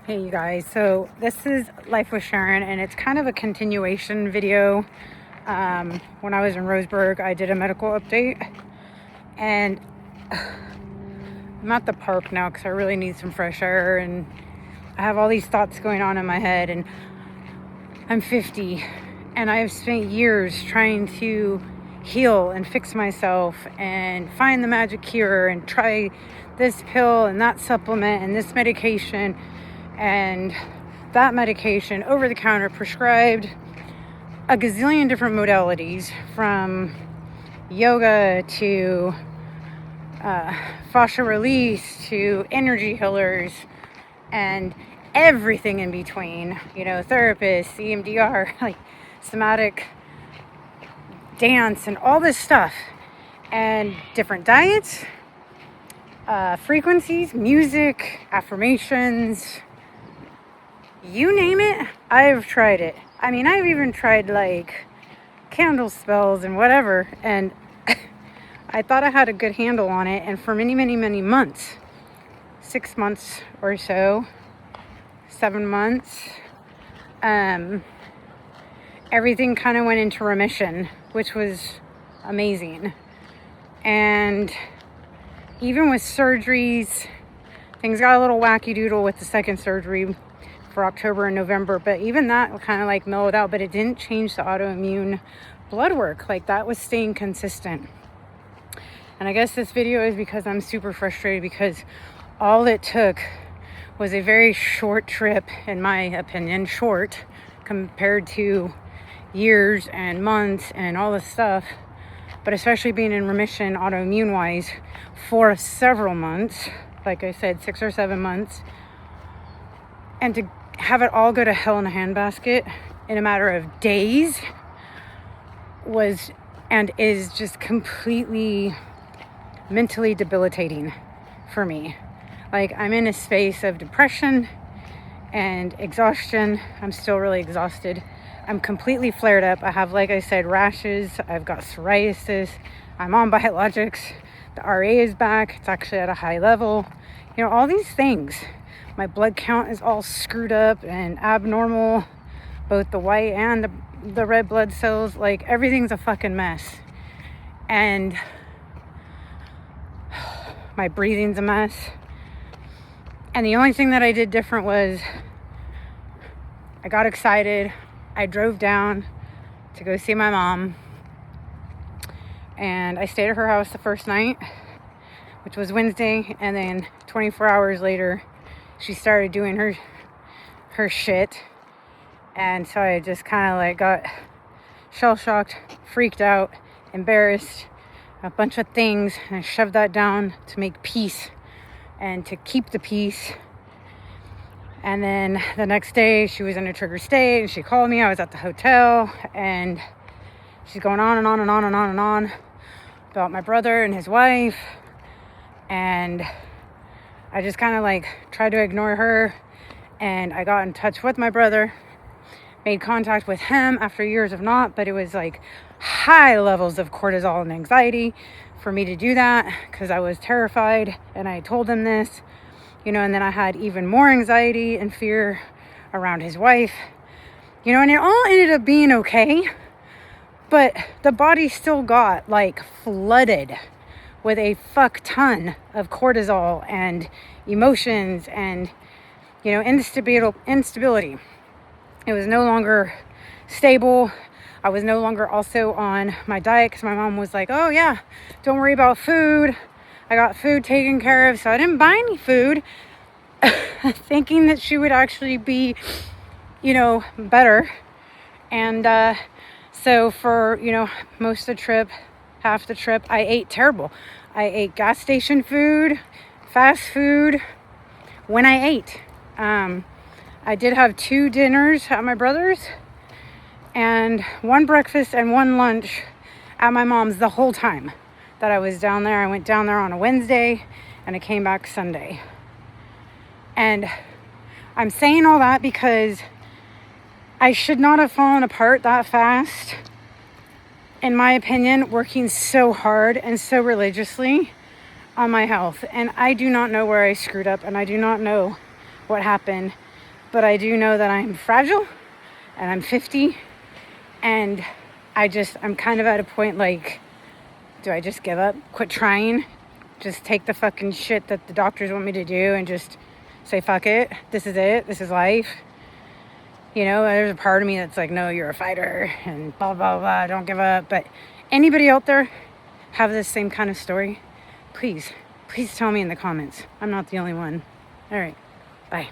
Hey you guys, so this is Life with Sharon, and it's kind of a continuation video. When I was in Roseburg, I did a medical update, and I'm at the park now because I really need some fresh air, and I have all these thoughts going on in my head, and I'm 50, and I have spent years trying to heal and fix myself and find the magic cure and try this pill and that supplement and this medication and that medication, over the counter, prescribed, a gazillion different modalities, from yoga to fascia release to energy healers and everything in between, therapists, EMDR, like somatic dance and all this stuff, and different diets, frequencies, music, affirmations, you name it, I've tried it. I mean, I've even tried like candle spells and whatever, and I thought I had a good handle on it, and for many, many, many months, 6 months or so, 7 months, everything kind of went into remission, which was amazing. And even with surgeries, things got a little wacky doodle with the second surgery for October and November, but even that kind of like mellowed out, but it didn't change the autoimmune blood work. Like, that was staying consistent. And I guess this video is because I'm super frustrated, because all it took was a very short trip, in my opinion, short compared to years and months and all this stuff, but especially being in remission autoimmune wise for several months, like I said, 6 or 7 months, and to have it all go to hell in a handbasket in a matter of days was and is just completely mentally debilitating for me. Like, I'm in a space of depression and exhaustion. I'm still really exhausted. I'm completely flared up. I have, like I said, rashes. I've got psoriasis. I'm on biologics. The RA is back. It's actually at a high level. All these things. My blood count is all screwed up and abnormal, both the white and the red blood cells. Like, everything's a fucking mess. And my breathing's a mess. And the only thing that I did different was I got excited. I drove down to go see my mom, and I stayed at her house the first night, which was Wednesday, and then 24 hours later she started doing her shit. And so I just kind of like got shell-shocked, freaked out, embarrassed, a bunch of things, and I shoved that down to make peace and to keep the peace. And then the next day she was in a trigger state, and she called me. I was at the hotel, and she's going on and on and on and on and on about my brother and his wife. And I just kind of like tried to ignore her, and I got in touch with my brother, made contact with him after years of not, but it was like high levels of cortisol and anxiety for me to do that, because I was terrified, and I told him this, and then I had even more anxiety and fear around his wife, and it all ended up being okay, but the body still got like flooded with a fuck ton of cortisol and emotions and, instability. It was no longer stable. I was no longer also on my diet, because my mom was like, oh yeah, don't worry about food. I got food taken care of. So I didn't buy any food, thinking that she would actually be, better. And so for, most of the trip, half the trip, I ate terrible. I ate gas station food, fast food when I ate. I did have 2 dinners at my brother's, and 1 breakfast and 1 lunch at my mom's the whole time that I was down there. I went down there on a Wednesday, and I came back Sunday. And I'm saying all that because I should not have fallen apart that fast, in my opinion, working so hard and so religiously on my health. And I do not know where I screwed up, and I do not know what happened. But I do know that I'm fragile and I'm 50 and I'm kind of at a point like, do I just give up, quit trying, just take the fucking shit that the doctors want me to do and just say, fuck it, this is life. You know, there's a part of me that's like, no, you're a fighter and blah, blah, blah, don't give up. But anybody out there have this same kind of story? Please tell me in the comments. I'm not the only one. All right, bye.